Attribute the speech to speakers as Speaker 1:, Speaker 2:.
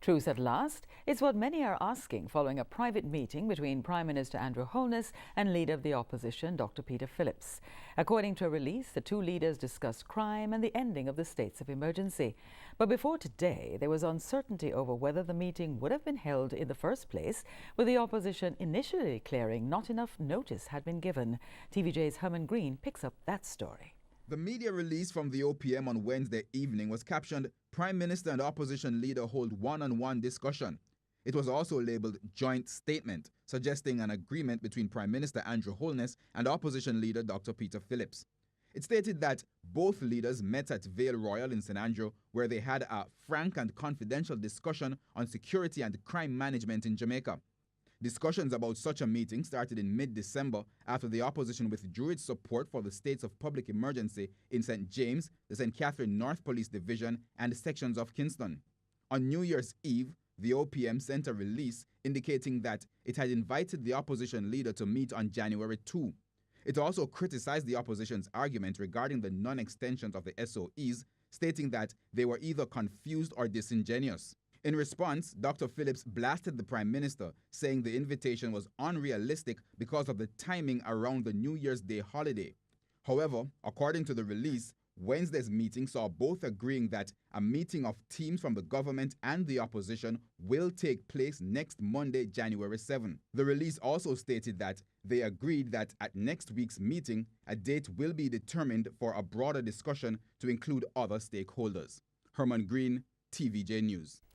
Speaker 1: Truce at last is what many are asking following a private meeting between Prime Minister Andrew Holness and Leader of the Opposition, Dr. Peter Phillips. According to a release, the two leaders discussed crime and the ending of the states of emergency. But before today, there was uncertainty over whether the meeting would have been held in the first place, with the opposition initially declaring not enough notice had been given. TVJ's Herman Green picks up that story.
Speaker 2: The media release from the OPM on Wednesday evening was captioned, "Prime Minister and Opposition Leader hold one-on-one discussion." It was also labelled Joint Statement, suggesting an agreement between Prime Minister Andrew Holness and Opposition Leader Dr. Peter Phillips. It stated that both leaders met at Vale Royal in St. Andrew, where they had a frank and confidential discussion on security and crime management in Jamaica. Discussions about such a meeting started in mid-December after the opposition withdrew its support for the states of public emergency in St. James, the St. Catherine North Police Division, and sections of Kingston. On New Year's Eve, the OPM sent a release indicating that it had invited the opposition leader to meet on January 2. It also criticized the opposition's argument regarding the non-extensions of the SOEs, stating that they were either confused or disingenuous. In response, Dr. Phillips blasted the Prime Minister, saying the invitation was unrealistic because of the timing around the New Year's Day holiday. However, according to the release, Wednesday's meeting saw both agreeing that a meeting of teams from the government and the opposition will take place next Monday, January 7. The release also stated that they agreed that at next week's meeting, a date will be determined for a broader discussion to include other stakeholders. Herman Green, TVJ News.